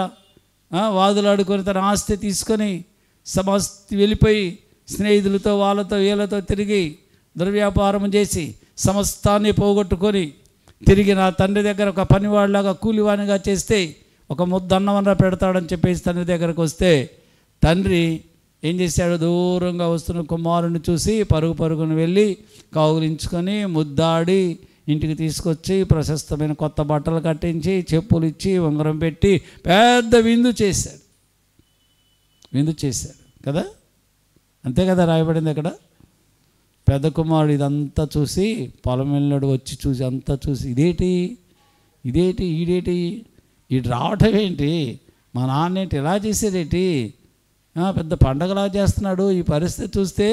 వాదులాడుకొని తన ఆస్తి తీసుకొని వెళ్ళిపోయి స్నేహితులతో వాళ్ళతో వీళ్ళతో తిరిగి దుర్వ్యాపారం చేసి సమస్తాన్ని పోగొట్టుకొని తిరిగి నా తండ్రి దగ్గర ఒక పనివాడిలాగా కూలివానిగా చేస్తే ఒక ముద్ద అన్నమన్నా పెడతాడని చెప్పేసి తండ్రి దగ్గరకు వస్తే తండ్రి ఏం చేశాడు? దూరంగా వస్తున్న కుమారుని చూసి పరుగును వెళ్ళి కౌగిలించుకొని ముద్దాడి ఇంటికి తీసుకొచ్చి ప్రశస్తమైన కొత్త బట్టలు కట్టించి చెప్పులు ఇచ్చి ఉంగరం పెట్టి పెద్ద విందు చేశాడు కదా. అంతే కదా రాయబడింది అక్కడ. పెద్ద కుమారుడు ఇదంతా చూసి పొలం వెళ్ళాడు, వచ్చి చూసి అంతా చూసి ఈడేటి ఈడు రావటం ఏంటి, మా నాన్న ఏంటి ఇలా చేసేదేంటి, పెద్ద పండగలా చేస్తున్నాడు, ఈ పరిస్థితి చూస్తే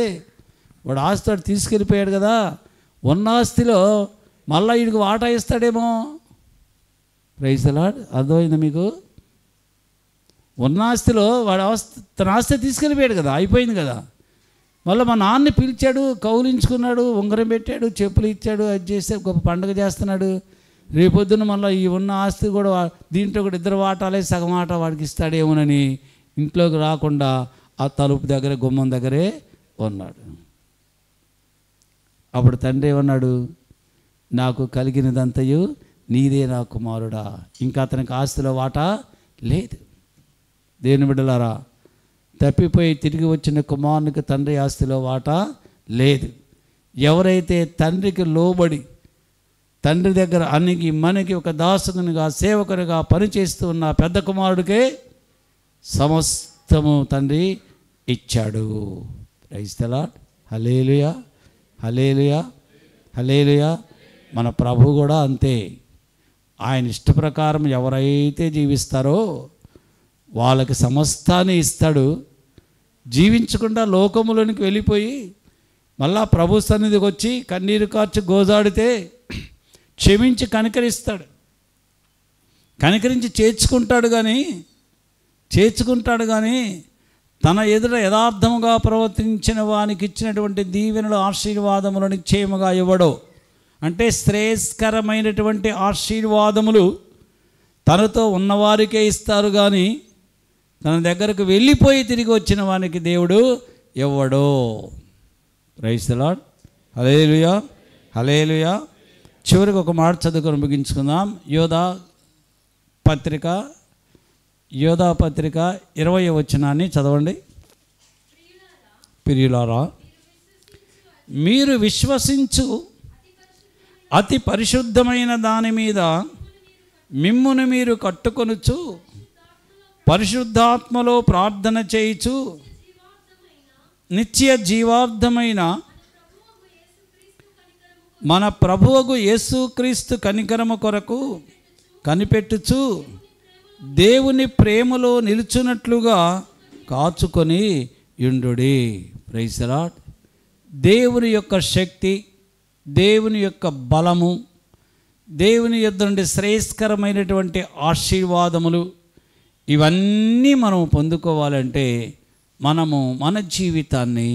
వాడు ఆస్తి తీసుకెళ్ళిపోయాడు కదా, ఉన్న ఆస్తిలో మళ్ళీ వీడికి వాటా ఇస్తాడేమో. Praise the lord. అర్థమైందా మీకు? ఉన్న ఆస్తిలో వాడు తన ఆస్తి తీసుకెళ్ళిపోయాడు కదా, అయిపోయింది కదా. మళ్ళీ మా నాన్నని పిలిచాడు, కౌలించుకున్నాడు, ఉంగరం పెట్టాడు, చెప్పులు ఇచ్చాడు, అది చేశాడు, గొప్ప పండుగ చేస్తున్నాడు. రేపొద్దున మళ్ళీ ఈ ఉన్న ఆస్తి కూడా దీంట్లో కూడా 2 వాటాలే సగం ఆట వాడికి ఇస్తాడేమోనని ఇంట్లోకి రాకుండా ఆ తలుపు దగ్గర గుమ్మం దగ్గరే ఉన్నాడు. అప్పుడు తండ్రి ఏమన్నాడు, నాకు కలిగినదంతయు నీదే నా కుమారుడా. ఇంకా అతనికి ఆస్తిలో వాటా లేదు. దేవుని బిడ్డలారా, తప్పిపోయి తిరిగి వచ్చిన కుమారునికి తండ్రి ఆస్తిలో వాటా లేదు. ఎవరైతే తండ్రికి లోబడి తండ్రి దగ్గర అనికి మనకి ఒక దాసుకునిగా సేవకునిగా పనిచేస్తూ ఉన్న పెద్ద కుమారుడికే సమస్తము తండ్రి ఇచ్చాడు. Praise the lord. హల్లెలూయా, హల్లెలూయా, హల్లెలూయా. మన ప్రభు కూడా అంతే. ఆయన ఇష్ట ప్రకారం ఎవరైతే జీవిస్తారో వాళ్ళకి సమస్తాన్ని ఇస్తాడు. జీవించకుండా లోకములోనికి వెళ్ళిపోయి మళ్ళా ప్రభు సన్నిధికి వచ్చి కన్నీరు కార్చి గోజాడితే క్షమించి కనికరిస్తాడు, కనికరించి చేర్చుకుంటాడు కానీ తన ఎదుట యథార్థముగా ప్రవర్తించిన వానికి ఇచ్చినటువంటి దీవెనలు ఆశీర్వాదములు నిశ్చయముగా ఇవ్వడు. అంటే శ్రేయస్కరమైనటువంటి ఆశీర్వాదములు తనతో ఉన్నవారికే ఇస్తారు కానీ తన దగ్గరకు వెళ్ళిపోయి తిరిగి వచ్చిన వానికి దేవుడు ఇవ్వడు. Praise the lord. హల్లెలూయా, హల్లెలూయా. చివరికి ఒక మాట చదువుకొని ముగించుకుందాం. యోధా పత్రిక 20వ వచనాన్ని చదవండి. ప్రియులారా, మీరు విశ్వసించు అతి పరిశుద్ధమైన దాని మీద మిమ్మును మీరు కట్టుకొనుచు పరిశుద్ధాత్మలో ప్రార్థన చేయుచు నిత్య జీవార్థమైన మన ప్రభువగు యేసుక్రీస్తు కనికరము కొరకు కనిపెట్టుచు దేవుని ప్రేమలో నిలుచున్నట్లుగా కాచుకొని యుండుడి. Praise the lord. దేవుని యొక్క శక్తి, దేవుని యొక్క బలము, దేవుని యొద్ద నుండి శ్రేయస్కరమైనటువంటి ఆశీర్వాదములు ఇవన్నీ మనం పొందుకోవాలంటే మనము మన జీవితాన్ని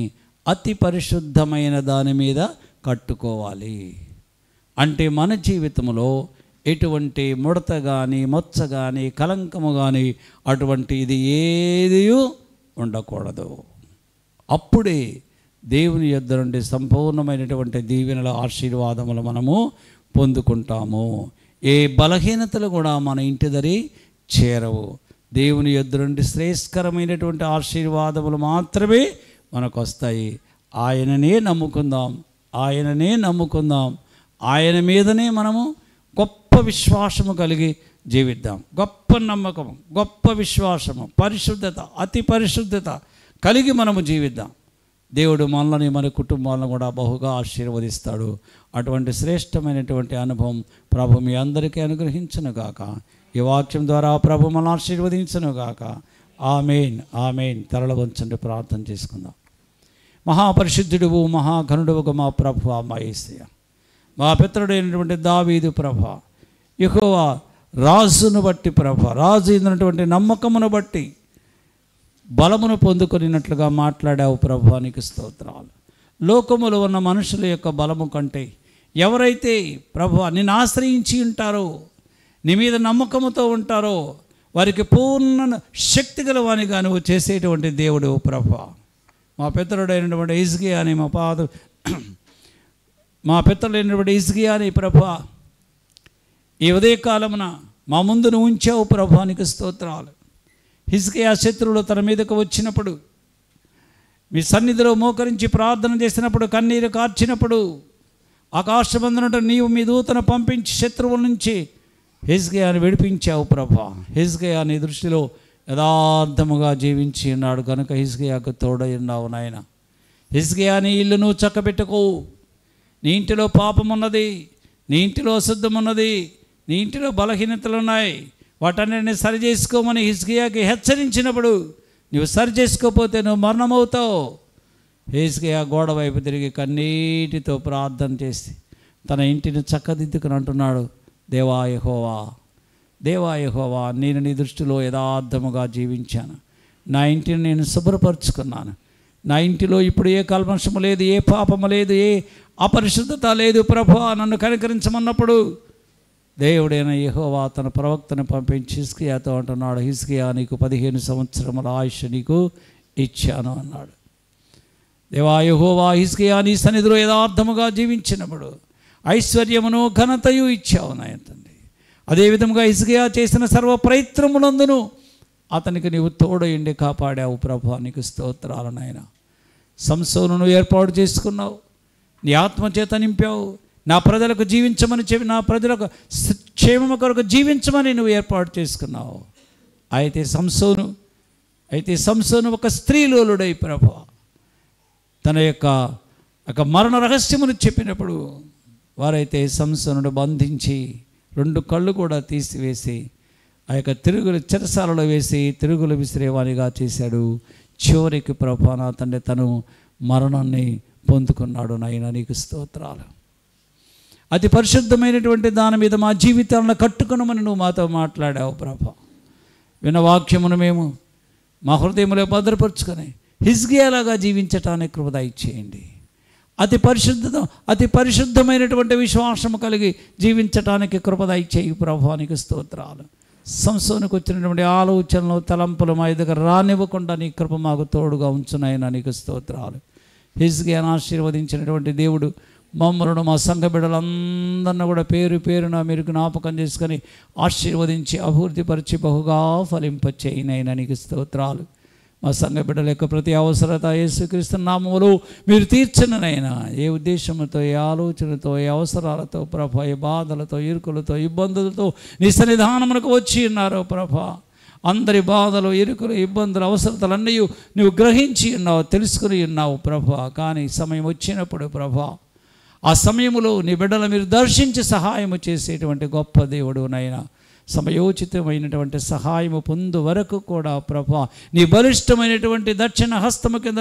అతి పరిశుద్ధమైన దాని మీద కట్టుకోవాలి. అంటే మన జీవితంలో ఎటువంటి ముడత కానీ మచ్చ కానీ కలంకము కానీ అటువంటి ఇది ఏది ఉండకూడదు. అప్పుడే దేవుని యొద్ద నుండి సంపూర్ణమైనటువంటి దీవెనల ఆశీర్వాదములు మనము పొందుకుంటాము. ఏ బలహీనతలు కూడా మన ఇంటి దరి చేరవు. దేవుని యొద్ద నుండి శ్రేయస్కరమైనటువంటి ఆశీర్వాదములు మాత్రమే మనకు వస్తాయి. ఆయననే నమ్ముకుందాం, ఆయననే నమ్ముకుందాం. ఆయన మీదనే మనము గొప్ప విశ్వాసము కలిగి జీవిద్దాం. గొప్ప నమ్మకము, గొప్ప విశ్వాసము, పరిశుద్ధత, అతి పరిశుద్ధత కలిగి మనము జీవిద్దాం. దేవుడు మనల్ని మన కుటుంబాలను కూడా బహుగా ఆశీర్వదిస్తాడు. అటువంటి శ్రేష్టమైనటువంటి అనుభవం ప్రభు మీ అందరికీ అనుగ్రహించునుగాక. ఈ వాక్యం ద్వారా ప్రభు మనల్ని ఆశీర్వదించునుగాక. ఆమేన్, ఆమేన్. తలలు వంచండి, ప్రార్థన చేసుకుందాం. మహాపరిశుద్ధుడువు మహాఘనుడువుగా మా ప్రభు మా యేసయ్య, మా పితరుడైనటువంటి దావీదు ప్రభ, యెహోవా రాజును బట్టి ప్రభ, రాజు అయినటువంటి నమ్మకమును బట్టి బలమును పొందుకొనినట్లుగా మాట్లాడావు ప్రభు, నీకు స్తోత్రాలు. లోకములో ఉన్న మనుషుల యొక్క బలము కంటే ఎవరైతే ప్రభు నిన్ను ఆశ్రయించి ఉంటారో, నీ మీద నమ్మకముతో ఉంటారో వారికి పూర్ణ శక్తి గలవానిగా నువ్వు చేసేటువంటి దేవుడు ప్రభు. మా పితరుడైనటువంటి హిజ్కియా అని మా పితరుడైనటువంటి హిజ్కియా అని ప్రభు ఈ ఉదయకాలమున మా ముందు నువ్వు ఉంచావు ప్రభు, నీకు స్తోత్రాలు. హిజ్కియా శత్రువులు తన మీదకు వచ్చినప్పుడు, మీ సన్నిధిలో మోకరించి ప్రార్థన చేసినప్పుడు, కన్నీరు కార్చినప్పుడు ఆకాశమందున నీవు మీ దూతను పంపించి శత్రువుల నుంచి హిజ్కియాని విడిపించావు ప్రభా. హిజ్కియా నీ దృష్టిలో యథార్థముగా జీవించి ఉన్నాడు కనుక హిజ్కియాకు తోడై ఉన్నావు నాయన. హిజ్కియా నీ ఇల్లు నువ్వు చక్కబెట్టుకో. నీ ఇంటిలో పాపం ఉన్నది, నీ ఇంటిలో అశుద్ధం ఉన్నది, నీ ఇంటిలో బలహీనతలు ఉన్నాయి, వాటన్నిటిని సరి చేసుకోమని హిజ్కియాకి హెచ్చరించినప్పుడు నువ్వు సరి చేసుకోకపోతే నువ్వు మరణమవుతావు. హిజ్కియా గోడ వైపు తిరిగి కన్నీటితో ప్రార్థన చేసి తన ఇంటిని చక్కదిద్దుకుని అంటున్నాడు, దేవా యెహోవా, దేవా యెహోవా, నేను నీ దృష్టిలో యథార్థముగా జీవించాను. నా ఇంటిని నేను శుభ్రపరుచుకున్నాను. నా ఇంటిలో ఇప్పుడు ఏ కల్మషము లేదు, ఏ పాపము లేదు, ఏ అపరిశుద్ధత లేదు. ప్రభువా, నన్ను కనికరించమన్నప్పుడు దేవుడైన యెహోవా తన ప్రవక్తను పంపించి హిజ్కియాతో అంటున్నాడు, హిజ్కియా నీకు 15 సంవత్సరముల ఆయుష్ నీకు ఇచ్చాను అన్నాడు. దేవా యెహోవా హిజ్కియా నీ సన్నిధిలో యథార్థముగా జీవించినప్పుడు ఐశ్వర్యమును ఘనతయు ఇచ్చావు నాయన తండ్రి. అదేవిధంగా హిజ్కియా చేసిన సర్వ ప్రయత్నములందును అతనికి నీవు తోడయుండి కాపాడావు ప్రభా, నీకు స్తోత్రాలు నాయన. సంసోనును ఏర్పాటు చేసుకున్నావు, నీ ఆత్మచేత నింపావు, నా ప్రజలకు జీవించమని చెప్పి నా ప్రజలకు క్షేమము కొరకు జీవించమని నువ్వు ఏర్పాటు చేసుకున్నావు. అయితే సంసోను ఒక స్త్రీలోలుడై ప్రభా తన యొక్క మరణ రహస్యమును చెప్పినప్పుడు వారైతే సంసోనుడు బంధించి 2 కళ్ళు కూడా తీసివేసి ఆ యొక్క తిరుగులు చెరసాలలో వేసి తిరుగులు విసిరేవానిగా చేశాడు. చివరికి ప్రభా నా తండ్రి తను మరణాన్ని పొందుకున్నాడు. నాయన నీకు స్తోత్రాలు. అతి పరిశుద్ధమైనటువంటి దాని మీద మా జీవితాలను కట్టుకునమని నువ్వు మాతో మాట్లాడావు ప్రభా. విన్న వాక్యమును మేము మా హృదయంలో భద్రపరుచుకొని హిజ్కియాలాగా జీవించటానికి కృప దయచేయండి. అతి పరిశుద్ధమైనటువంటి విశ్వాసము కలిగి జీవించటానికి కృప దయచేయి ప్రభా, నీకు స్తోత్రాలు. సంసోనుకు వచ్చినటువంటి ఆలోచనలు తలంపులు మా దగ్గర రానివ్వకుండా నీ కృప మాకు తోడుగా ఉంచునైనా నీకు స్తోత్రాలు. హిజ్కియాను ఆశీర్వదించినటువంటి దేవుడు మమ్మలను మా సంఘ బిడ్డలందరినీ కూడా పేరు పేరున మీరు జ్ఞాపకం చేసుకొని ఆశీర్వదించి అభివృద్ధిపరిచి బహుగా ఫలింపచేయనైనా నీకు స్తోత్రాలు. మా సంఘ బిడ్డల యొక్క ప్రతి అవసరత యేసుక్రీస్తు నామములో మీరు తీర్చనైనా ఏ ఉద్దేశంతో, ఏ ఆలోచనతో, ఏ అవసరాలతో ప్రభా, ఏ బాధలతో, ఇరుకులతో, ఇబ్బందులతో నీ సన్నిధానమునకు వచ్చి ఉన్నారో ప్రభా, అందరి బాధలు, ఇరుకులు, ఇబ్బందులు, అవసరతలన్నీ నువ్వు గ్రహించి ఉన్నావు, తెలుసుకుని ఉన్నావు ప్రభా. కానీ సమయం వచ్చినప్పుడు ప్రభా ఆ సమయంలో నీ బిడ్డలు మీరు దర్శించి సహాయము చేసేటువంటి గొప్ప దేవుడు నైనా సమయోచితమైనటువంటి సహాయము పొందు వరకు కూడా ప్రభా నీ బలిష్టమైనటువంటి దక్షిణ హస్తము కింద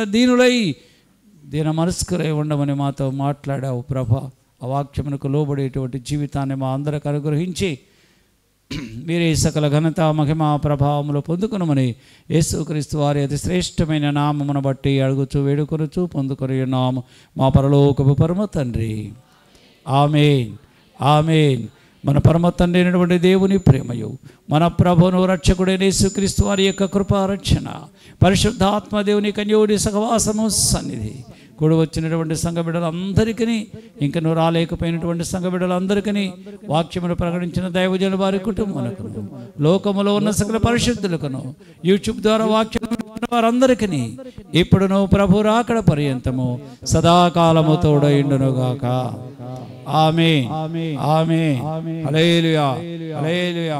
దీన మనస్కులై ఉండమని మాతో మాట్లాడావు ప్రభా. ఆ వాక్యమునకు లోబడేటువంటి జీవితాన్ని మా అందరికి అనుగ్రహించి మీరే సకల ఘనత మహిమ ప్రభావములు పొందుకునమని యేసుక్రీస్తు వారి అతి శ్రేష్టమైన నామమును బట్టి అడుగుచు వేడుకొనుచు పొందుకొని ఉన్నాము మా పరలోకపు పరమ తండ్రి. ఆమేన్, ఆమేన్. మన పరమ తండ్రి అయినటువంటి దేవుని ప్రేమయు మన ప్రభువును రక్షకుడైన యేసుక్రీస్తు వారి యొక్క కృపా రక్షణ పరిశుద్ధాత్మ దేవుని కన్యోడి సహవాసము సన్నిధి కూడి వచ్చినటువంటి సంఘ బిడ్డలందరికీ ఇంకా నువ్వు రాలేకపోయినటువంటి సంఘ బిడ్డలందరికీ వాక్యమును ప్రకటించిన దైవజనుల వారి కుటుంబాలకు లోకములో ఉన్న సకల పరిశుద్ధులకును యూట్యూబ్ ద్వారా వాక్యం వారందరికీ ఇప్పుడును ప్రభు రాకడ పర్యంతము సదాకాలము తోడైండునుగాక. ఆమేన్, ఆమేన్. హల్లెలూయా, హల్లెలూయా, హల్లెలూయా.